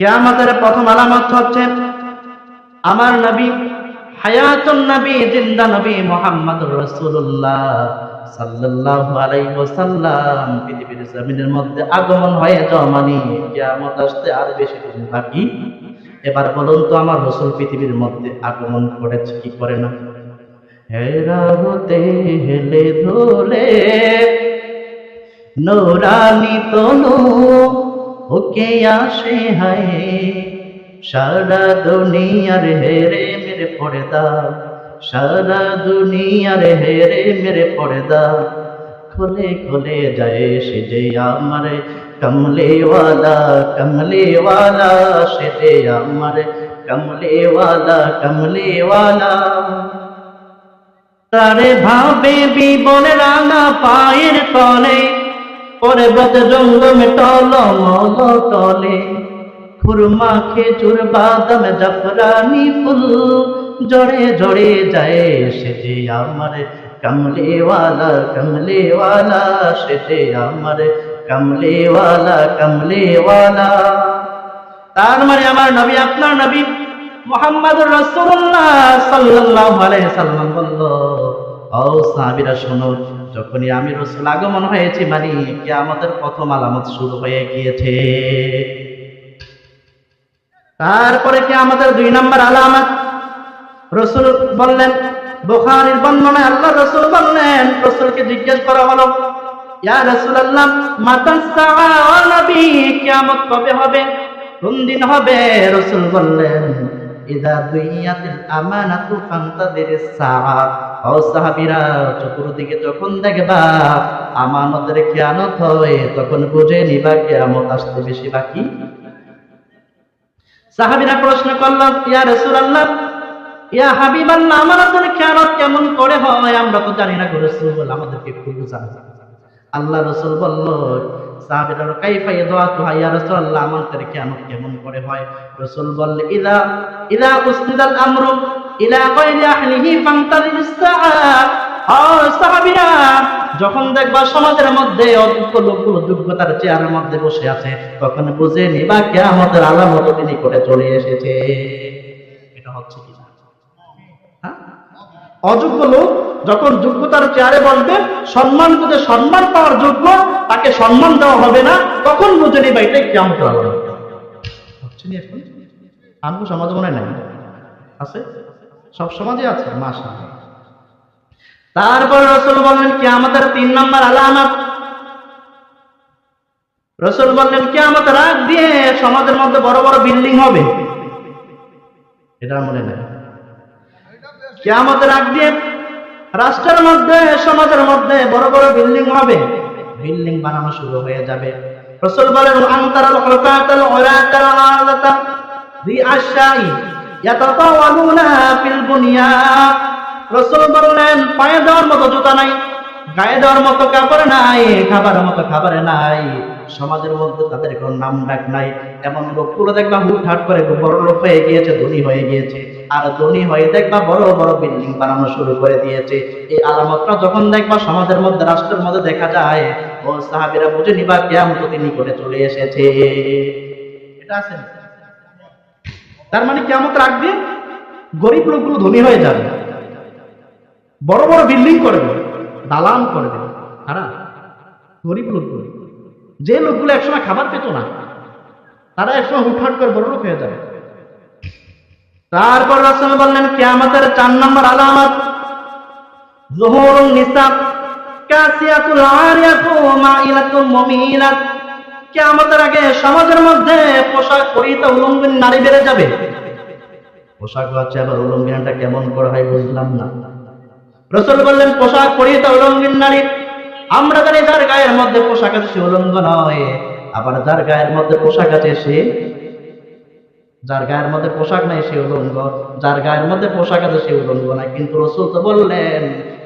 কিয়ামতের প্রথম আলামত হচ্ছে আমার নবী হায়াতুন নবী জিন্দা নবী মুহাম্মদুর রাসূলুল্লাহ সাল্লাল্লাহু আলাইহি ওয়াসাল্লাম পৃথিবীর জমিনের মধ্যে আগমন হয়ে যাওয়া মানে কিয়ামত আসতে আর বেশি দিন বাকি। এবার বলুন তো আমার রাসূল পৃথিবীর মধ্যে আগমন করেছে কি করে না? হেরা হতে হেলে ধুলে নূরানি তনু ওকে আসে হায়, সারা দুনিয়ার হেরে মেরে পর্দা, সারা দুনিয়ার হেরে মেরে পর্দা খুলে খুলে যায় সে যে আমার কমলেওয়ালা, কমলেওয়ালা সে যে আমার কমলেওয়ালা, কমলেওয়ালা। তারে ভাবে বিবন রাঙা পায়ের তলে, পর্বত জঙ্গমে টল মল টলে, খুরমা খেজুর বাদাম জাফরানি ফুল জড়ে জড়ে যায় সে যে আমার কমলেওয়ালা, কমলেওয়ালা সে যে আমার কমলেওয়ালা, কমলেওয়ালা। তার মানে আমার নবী আপনার নবী মুহাম্মদুর রাসূলুল্লাহ সাল্লাল্লাহু আলাইহি সাল্লাম বলল, ও সাহাবীরা শোনো, যখনই আমি রাসূল আগমন হয়েছি মানে কিয়ামতের প্রথম আলামত শুরু হয়ে গিয়েছে। তারপরে কিয়ামতের ২ নম্বর আলামত রাসূল বললেন, বুখারীর বর্ণনায় আল্লাহ রাসূল বললেন, রাসূলকে জিজ্ঞেস করা হলো, ইয়া রাসূলুল্লাহ মাতাস সাআ, ও নবী কিয়ামত কবে হবে, কোন দিন হবে? রাসূল বললেন, ইযা দুইয়াতিল আমানাতু ফান্তাদিরিস সাআ। ও সাহাবীরা, চতুর্দিকে যখন দেখবা আমানতের খেয়ানত হয় তখন বুঝে নিবা কিয়ামত আসতে বেশি বাকি। সাহাবীরা প্রশ্ন করল, ইয়া রাসূলুল্লাহ, ইয়া হাবিবাল্লাহ, আমানতের খেয়ানত কেমন করে হয়? আমরা তো জানি না গো রাসূল, আমাদেরকে একটু বুঝান। আল্লাহ রাসূল বলল, সাহাবীরা কাইফা ইয়াদাতুহা ইয়া রাসূলুল্লাহ, আমানতের খেয়ানত কেমন করে হয়? রাসূল বললেন, ইযা উসনিদাল আমরু ইলা গায়রি আহলিহি ফান্তাদিরিস সাআ। ও সাহাবীরা, যখন দেখবা সমাজের মধ্যে অযোগ্য লোকগুলো যোগ্যতার চেয়ারের মধ্যে বসে আছে তখন বুঝে নিবা কিয়ামতের আলামত তিনি করে চলে এসেছে। এটা হচ্ছে কি? হ্যাঁ, অযোগ্য লোক যখন যোগ্যতার চেয়ারে বসবে, সম্মান করতে সম্মান পাওয়ার যোগ্য তাকে সম্মান দেওয়া হবে না, তখন বুঝে নিবা এটাই কিয়ামতের আলামত। হচ্ছে না এখন? আমগো সমাজ মনে নাই আছে, সব সমাজে আছে মাশাআল্লাহ। তারপর রাসূল বললেন কিয়ামতের ৩ নম্বর আলামত, রাসূল বললেন কিয়ামতের রাত দিয়ে সমাজের মধ্যে বড় বড় বিল্ডিং হবে। এটা মনে নাই? কিয়ামতের রাত দিয়ে রাষ্ট্রের মধ্যে সমাজের মধ্যে বড় বড় বিল্ডিং হবে, বিল্ডিং বানানো শুরু হয়ে যাবে। রাসূল বলেন, আনতারাল হুকাতাল উরাতাল আলাতা বিআশাই ইয়াতাতাওয়ালুনা ফিল বুনিয়ান। রাসূল বললেন, পায়ে দেওয়ার মতো জুতা নাই, গায়ে দেওয়ার মতো কাপড় নাই, খাবার মতো খাবার নাই, সমাজের মধ্যে তাদের কোনো নাম ডাক নাই। এমন লোকগুলো দেখবা হুটহাট করে বড় লোক হয়ে গিয়েছে, ধনী হয়ে গিয়েছে, আর ধনী হয়ে দেখবা বড় বড় বিল্ডিং বানানো শুরু করে দিয়েছে। এই আলামতটা যখন দেখবা সমাজের মধ্যে রাষ্ট্রের মধ্যে দেখা যায়, ও সাহাবীরা বুঝে নিবা কিয়ামত তিনি করে চলে এসেছে। এটা আছে। তার মানে কিয়ামতের আগ দিয়ে গরিব লোকগুলো ধনী হয়ে যাবে, বড় বড় বিল্ডিং করবে, দালান করবে, আর গরিব লোকগুলো, যে লোকগুলো একসময় খাবার পেত না, তারা একসময় হুটহাট করে বড় লোক হয়ে যাবে। তারপর রাসূল বললেন কিয়ামতের ৪ নম্বর আলামত যুহুরুন নিসা কাসিয়াতুল আরিয়াতু মাইলাতুল মুমিলাত। কিয়ামতের আগে সমাজের মধ্যে পোশাক পরিহিত উলঙ্গিন নারী বেড়ে যাবে। পোশাক হচ্ছে, আবার উলঙ্গিনটা কেমন করে হয় বুঝলাম না। রাসূল বললেন পোশাক পরিহিত উলঙ্গিন নারী, আমরা জানি যার গায়ের মধ্যে পোশাক আছে সে উলঙ্গ নয়, আবার যার গায়ের মধ্যে পোশাক আছে সে, যার গায়ের মধ্যে পোশাক নাই সে উলঙ্গ, যার গায়ের মধ্যে পোশাক আছে সে উলঙ্গ নাই। কিন্তু রাসূল তো বললেন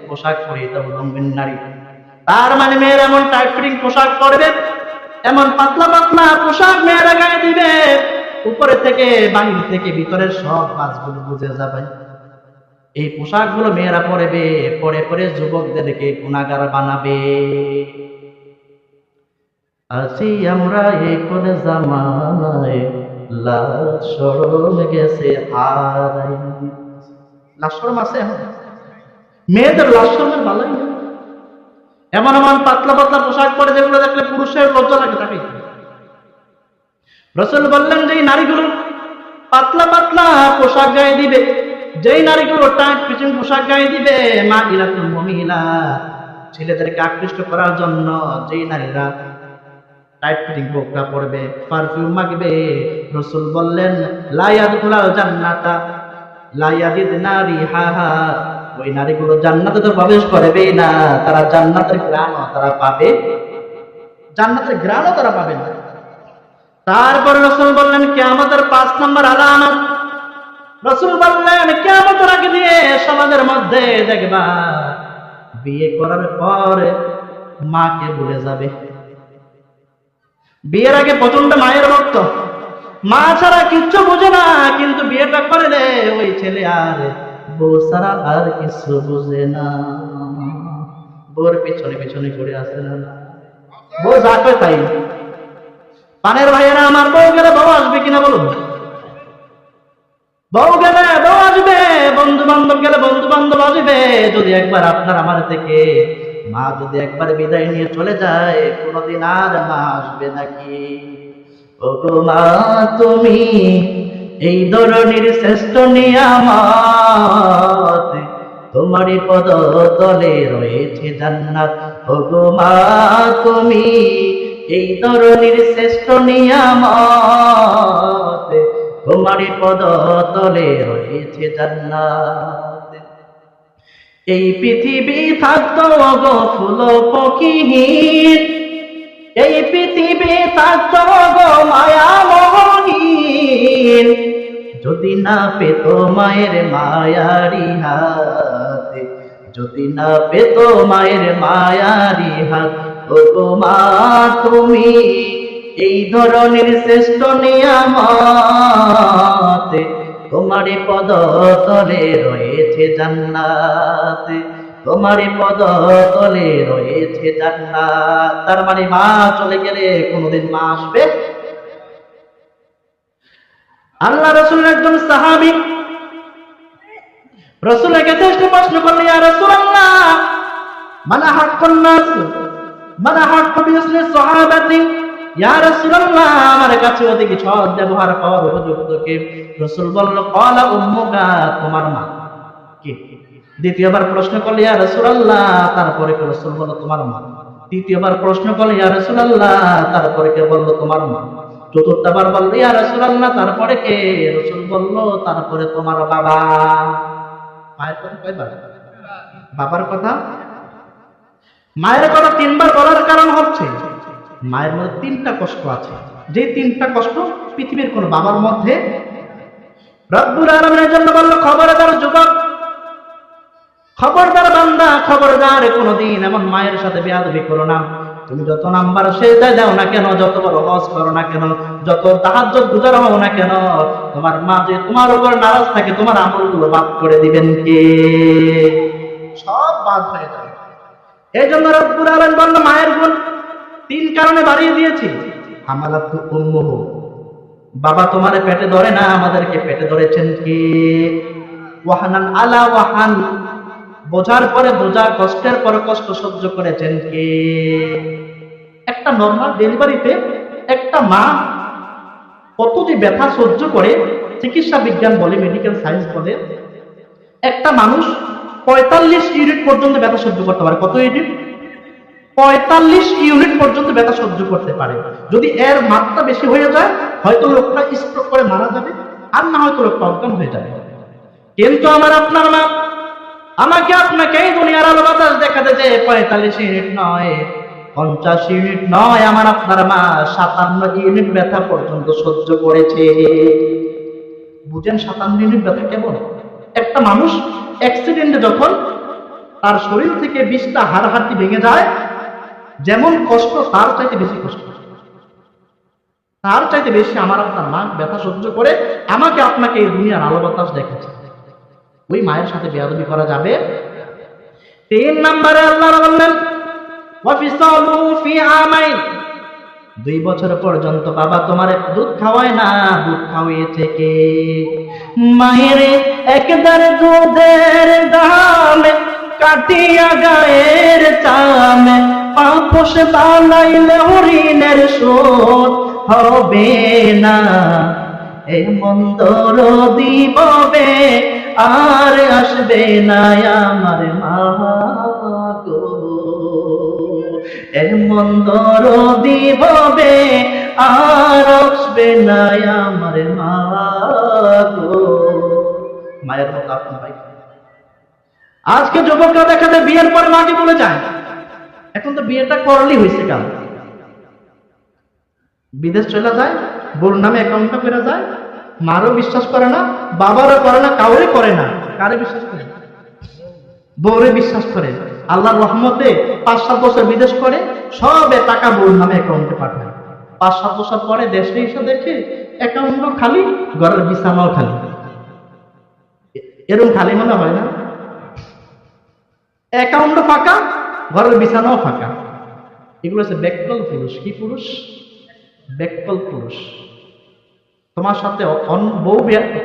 পোশাক পরিহিত উলঙ্গিন নারী। তার মানে মেয়েরা এমন টাইট ফিটিং পোশাক পরবে, এমন পাতলা পাতলা পোশাক মেয়েরা গায়ে দিবে, উপরে থেকে বাহির থেকে ভিতরের সব কাজগুলো বুঝে যাবে। এই পোশাকগুলো মেয়েরা পরবে, পরে পরে যুবকদেরকে গুনাহগার বানাবে। আছি আমরা এই কোন জামানায় লাজ শরম গেছে হারাই। লাজ শরম আছে এখন? মেয়েদের লাজ শরমের ভালোই নেই। এমন এমন পাতলা পাতলা পোশাক পরে যেগুলো দেখলে পুরুষের লজ্জা লাগে তাকে। রাসূল বললেন যেই নারীগুলো পাতলা পাতলা পোশাক গায়ে দিবে, যেই নারীগুলো টাইট ফিটিং পোশাক গায়ে দিবে, মা ইলাতুল মুমিনা, ছেলেদেরকে আকৃষ্ট করার জন্য যেই নারীরা টাইট ফিটিং বোরকা পরবে, পারফিউম মাখবে, রাসূল বললেন লা ইয়াদখুলাল জান্নাতা লা ইয়াজিদনা রিহাহা, ওই নারীগুলো জান্নাতে তো প্রবেশ করবেই না, তারা জান্নাতের ঘ্রাণও তারা পাবে, জান্নাতের ঘ্রাণও তারা পাবে না। তারপর রাসূল বললেন কিয়ামতের 5 নম্বর আলামত, রাসূল বললেন কিয়ামতের আগে দিয়ে সমাজের মধ্যে দেখবা বিয়ে করার পর মাকে ভুলে যাবে। বিয়ের আগে প্রচন্ড মায়ের ভক্ত, মা ছাড়া কিচ্ছু বুঝে না, কিন্তু বিয়েটা করলে ওই ছেলে আর বউ ছাড়া আর কিছু বুঝে না, বউর পিছনে পিছনে ঘুরে আসে না, বউ যা কয় তাই। পানের ভাইয়েরা আমার, বউ গেলে বউ আসবে কিনা বলুন? বউ গেলে বউ আসবে, বন্ধু বান্ধব গেলে বন্ধু বান্ধব আসবে। যদি একবার আপনার আমার থেকে মা যদি একবার বিদায় নিয়ে চলে যায়, কোনদিন আর মা আসবে নাকি? ও গো মা তুমি এই ধরনের শ্রেষ্ঠ নিয়ামত, তোমারই পদ তলে রয়েছে জান্নাত। ও গো মা তুমি এই ধরনের শ্রেষ্ঠ নিয়ামত, তোমারই পদ তলে রয়েছে জান্নাত। এই পৃথিবী থাকতো গো ফুল পক্ষীহীন, এই পৃথিবী থাকতো গো মায়া মোহনীন, যদি না পেত মায়ের মায়ারি হাত, যদি না পেত মায়ের মায়ারি হাত। ও গো মা তুমি এই ধরনের শ্রেষ্ঠ নিয়ামত, তোমারই পদ তলে রয়েছে জান্নাত, তোমারই পদ তলে রয়েছে জান্নাত। তার মানে মা চলে গেলে কোনদিন মা আসবে? আল্লাহ রাসূলের একজন সাহাবী রাসূলের কাছে এসে প্রশ্ন করলেন, ইয়া রাসূলুল্লাহ মানা হাক্কুন নাস, মানা হাক্কু বিসমি সাহাবাতি, ইয়া রাসূলুল্লাহ আমার কাছে অধিক সৎ ব্যবহার করার উপযুক্ত কে? রাসূল বলল ক্বালা উম্মুকা, তোমার মা। কে? দ্বিতীয়বার প্রশ্ন করলে ইয়া রাসূলুল্লাহ, তারপরে কে? রাসূল বলল তোমার মা। তৃতীয়বার প্রশ্ন করলে ইয়া রাসূলুল্লাহ, তারপরে কে? বলল তোমার মা। চতুর্থবার বলল ইয়া রাসূলুল্লাহ, তারপরে কে? রাসূল বলল তারপরে তোমার বাবা। মায়ের কথা কয়বার? বাবার কথা। মায়ের কথা 3 বার বলার কারণ হচ্ছে মায়ের মধ্যে 3টা কষ্ট আছে, যে 3টা কষ্ট পৃথিবীর কোন বাবার মধ্যে। রব্বুল আলামিনের জন্য বলল খবরদার যুবক, খবরদার বান্দা, খবরদার কোনদিন এমন মায়ের সাথে বেয়াদবি করো না। তুমি যত নাম্বার সেজদায় দাও না কেন, যত বড় হজ করো না কেন, যত তাহাজ্জুদ গুজার হও না কেন, তোমার মা যে তোমার উপর নারাজ থাকে, তোমার আমলগুলো বাদ করে দিবেন কে? সব বাদ হয়ে যাবে। এই জন্য রব্বুল আলামিন বলল মায়ের গুণ 3 কারণে বাড়িয়ে দিয়েছি। হামালাতু উম্মুহু, বাবা তোমারে পেটে ধরে না, আমাদেরকে পেটে ধরেছেন কে? ওয়াহানান আলা ওয়াহান, বোঝার পরে বোঝা, কষ্টের পরে কষ্ট সহ্য করেছেন কে? একটা নরমাল ডেলিভারিতে একটা মা কত যে ব্যথা সহ্য করে, চিকিৎসা বিজ্ঞান বলে, মেডিকেল সায়েন্স বলে, একটা মানুষ 45 ইউনিট পর্যন্ত ব্যথা সহ্য করতে পারে। কত ইউনিট? 45 ইউনিট পর্যন্ত ব্যথা সহ্য করতে পারে। যদি এর মাত্রা বেশি হয়ে যায়, হয়তো লোকটা স্ট্রোক করে মারা যাবে, আর না হয়তো লোকটা অজ্ঞান হয়ে যাবে। কিন্তু আমার আপনার মা আমাকে আপনাকে এই দুনিয়ার আলো বাতাস দেখাতে যে 45 ইউনিট নয়, 50 ইউনিট নয়, আমার আপনার মা 57 ইউনিট ব্যথা পর্যন্ত সহ্য করেছে। বুঝেন 57 ইউনিট ব্যথা কেমন? একটা মানুষ অ্যাক্সিডেন্টে যখন তার শরীর থেকে 20টা হাড় হাড্ডি ভেঙে যায়, যেমন কষ্ট তার চাইতে বেশি কষ্ট, তার চাইতে বেশি আমার আপনার মা ব্যথা সহ্য করে আমাকে আপনাকে এই দুনিয়ার আলো বাতাস দেখাচ্ছে। ওই মায়ের সাথে বেয়াদবি করা যাবে? 3 নম্বরে আল্লাহ বললেন ওয়াফিসালুহু ফি আমাইন, 2 বছর পর্যন্ত বাবা তোমার দুধ খাওয়ায় না, দুধ খাওয়িয়েছে কে? মায়ের একদার দুধের দামে কাটিয়া গায়ের চামে পাপোশ বানাইলে হরিণের শোধ হবে না। এমন দরদি ববে আর আসবে না আমার মা গো, এমন দরদি ববে আর আসবে না আমার মা গো। মায়ের মতো আপন ভাই। আজকে যুবকরা দেখাতে বিয়ের পর মাকে বলে যায়, এখন তো বিয়েটা করলেই হয়েছে, কাল বিদেশ চলে যায়, বোর নামে অ্যাকাউন্টটা করে যায়, মারও বিশ্বাস করে না, বাবারও করে না, কাউরে করে না। কারে বিশ্বাস করে? বউরে বিশ্বাস করে। আল্লাহর রহমতে 5-7 বছর বিদেশ করে, সবে টাকা বোর নামে অ্যাকাউন্টে পাঠায়। 5-7 বছর পরে দেশে এসে দেখে অ্যাকাউন্টও খালি, ঘরের বিছানাও খালি। এরকম খালি মনে হয় না? অ্যাকাউন্টও ফাঁকা, ঘরের বিছানাও ফাঁকা। এগুলো হচ্ছে ব্যাককল পুরুষ। কি পুরুষ? ব্যাককল পুরুষ। তোমার সাথে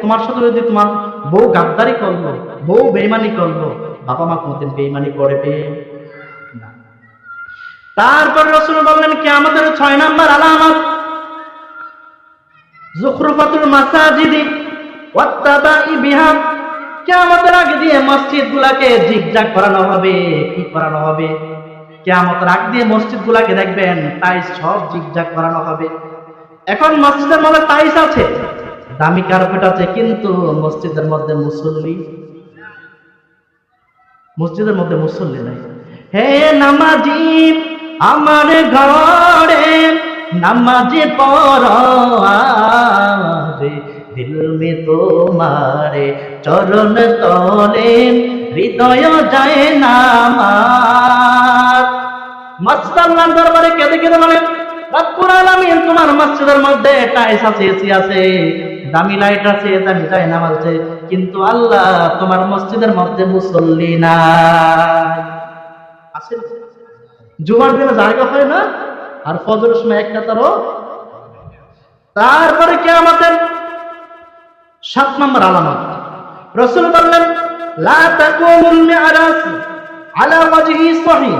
তোমার সাথে যদি তোমার বউ গাদ্দারি করলো, বউ বেইমানি করলো, বাবা মা কোনদিন বেইমানি করবে না। তারপর রাসূল বললেন কিয়ামতের 6 নাম্বার আলামত যুখরুফাতুল মাসাজিদি ওয়াত্তাবাই বিহা। কিয়ামতের আগে দিয়ে মসজিদগুলোকে জিগজাগ করানো হবে। কি করানো হবে? কিয়ামতের আগে দিয়ে মসজিদগুলোকে দেখবেন টাইলস সব জিগজাগ করানো হবে। এখন মসজিদের মধ্যে টাইলস আছে, দামি কার্পেট আছে, কিন্তু মসজিদের মধ্যে মুসল্লি নাই। হে নামাজি আমার ঘরে নামাজি পড়ো আরে, দিল মে তোমারে চরণ তলে হৃদয় যায় না আমার। মসজিদ আল্লাহর দরবারে কেঁদে কেঁদে বলে, রব্বুল আলামিন তোমার মসজিদের মধ্যে টাইলস আছে, এসি আছে, দামি লাইট আছে, দামি জায়নামাজ আছে, কিন্তু আল্লাহ তোমার মসজিদের মধ্যে মুসল্লি নাই। আছে জুমার দিনে জায়গা হয় না, আর ফজরের সময় একটা তারও। তারপরে কিয়ামতের 7 নম্বর আলামত রাসূল বললেন লা তাকুমুল মি'রাজ আলা ওয়াজহি সহিহ।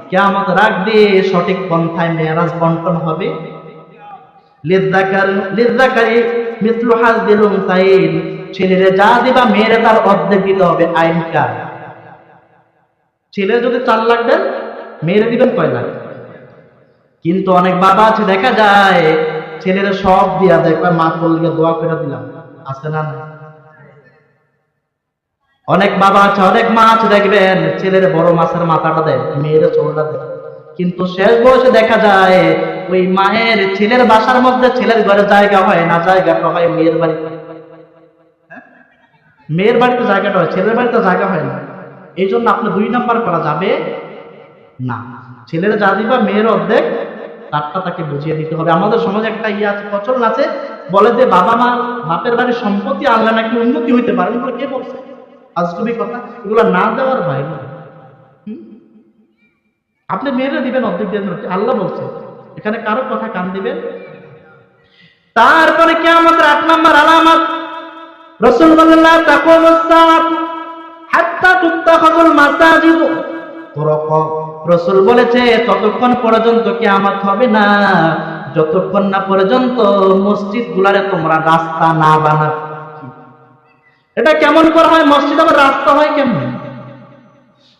কিয়ামত রাগ দিয়ে সঠিক পন্থায় মেরাজ বন্টন হবে। লিযাকারি মিসলু হাযিল উনসাইন, ছেলেরে যা দিবা মেয়েরে তার অর্ধেক দিতে হবে। আইন কার? ছেলে যদি 4 লাখ দেন, মেয়েরে দিবেন কয় লাখ? কিন্তু অনেক বাবা আছে দেখা যায় ছেলেরা সব দিয়া দেয়, কয় মা তোর লিগে দোয়া করে দিলাম। আছে না? অনেক বাবা আছে, অনেক মা আছে দেখবেন ছেলের বড় মাছের মাথাটা দেয়, মেয়ের ছোটটা দেয়, কিন্তু শেষ বয়সে দেখা যায় ওই মায়ের ছেলের বাসার মধ্যে ছেলের ঘরে জায়গা হয় না, জায়গাটা হয় মেয়ের বাড়িতে। মেয়ের বাড়িতে জায়গাটা হয়, ছেলের বাড়িতে জায়গা হয় না। এই জন্য আপনি 2 নাম্বার করা যাবে না। ছেলের যা দিবা মেয়ের অর্ধেক তারটা তাকে বুঝিয়ে দিতে হবে। আমাদের সমাজে একটা আছে, প্রচলন আছে, বলে যে বাবা মা বাপের বাড়ির সম্পত্তি আনলে নাকি উন্নতি হইতে পারে। এগুলো কে বলছে? আজগুবি কথা। এগুলো না দেওয়ার বাইরে আপনি মেয়েরা দিবেন অর্ধেক দিয়ে, আল্লাহ বলছে, এখানে কারো কথা কান দিবেন। তারপরে কিয়ামতের 8 নম্বর আলামত রাসূল বললেন তাকুমুস সাআত হাত্তা তুত্তাখাযুল মাসাজিদ তুরাকা। রাসূল বলেছে ততক্ষণ পর্যন্ত কিয়ামত হবে না যতক্ষণ না পর্যন্ত মসজিদগুলোরে তোমরা রাস্তা না বানাবে। এটা কেমন করে হয়? মসজিদ আবার রাস্তা হয় কেমন?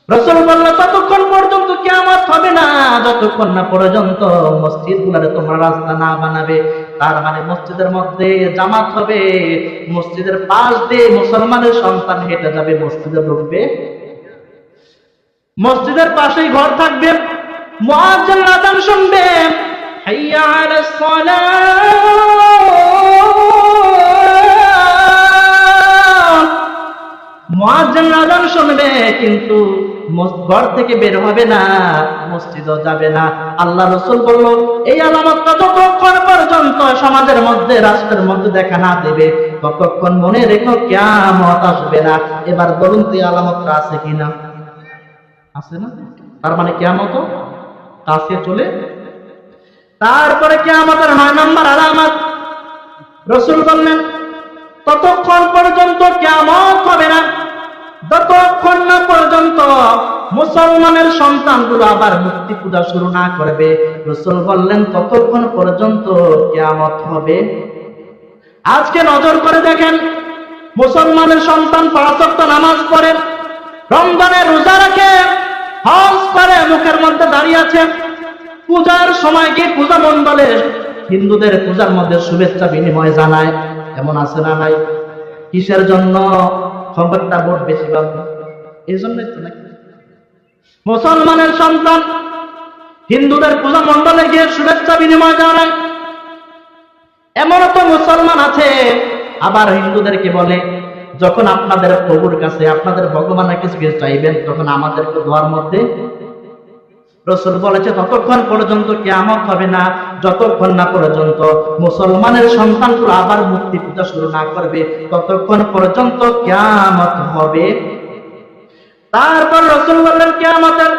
রাসূল বললেন ততক্ষণ পর্যন্ত কিয়ামত হবে না যতক্ষণ না পর্যন্ত মসজিদগুলোরে তোমরা রাস্তা না বানাবে। তার মানে মসজিদের মধ্যে জামাত হবে, মসজিদের পাশ দিয়ে মুসলমানের সন্তান হেঁটে যাবে, মসজিদে ঢুকবে, মসজিদের পাশেই ঘর থাকবে, মুয়াজ্জিন আযান শুনবে, হাইয়া আলাস সালাহ, মুয়াজ্জিন আযান শুনবে, কিন্তু ঘর থেকে বের হবে না, মসজিদও যাবে না। আল্লাহ রাসূল বলল এই আলামতটা যতক্ষণ পর্যন্ত সমাজের মধ্যে, রাষ্ট্রের মধ্যে দেখা না দেবে ততক্ষণ মনে রেখো কিয়ামত আসবে না। এবার বলুন তো এই আলামতটা আছে কিনা? আছে না? তার মানে কিয়ামত কাছে চলে তারপরে কিয়ামতের 9 নম্বর আলামত রাসূল বললেন, ততক্ষণ পর্যন্ত কিয়ামত হবে না যতক্ষণ না পর্যন্ত মুসলমানের সন্তানগুলো আবার মূর্তি পূজা শুরু না করবে। রাসূল বললেন, ততক্ষণ পর্যন্ত কিয়ামত হবে। আজকে নজর করে দেখেন, মুসলমানের সন্তান 5 ওয়াক্ত নামাজ পড়ে, রমজানে রোজা রাখে, হজ করে, মুখের মধ্যে দাঁড়িয়ে আছে, পূজার সময় গিয়ে পূজা মণ্ডলে হিন্দুদের পূজার মধ্যে শুভেচ্ছা বিনিময় জানায়। এমন আছে না নাই? কিসের জন্য? ক্ষমতা ভোট বেশি পাবে, এই জন্যই তো নাকি? মুসলমানের সন্তান হিন্দুদের পূজা মণ্ডলে গিয়ে শুভেচ্ছা বিনিময় জানায়। এমনও তো মুসলমান আছে আবার হিন্দুদেরকে বলে, যখন আপনাদের প্রভুর কাছে আপনাদের ভগবানের কিছু কিছু চাইবেন তখন আমাদেরকে দোয়ার মধ্যে। রাসূল বলেছে, ততক্ষণ পর্যন্ত কিয়ামত হবে না যতক্ষণ না পর্যন্ত মুসলমানের সন্তানগুলো আবার মূর্তি পূজা শুরু না করবে, ততক্ষণ পর্যন্ত কিয়ামত হবে। তারপর রাসূল বললেন, কিয়ামতের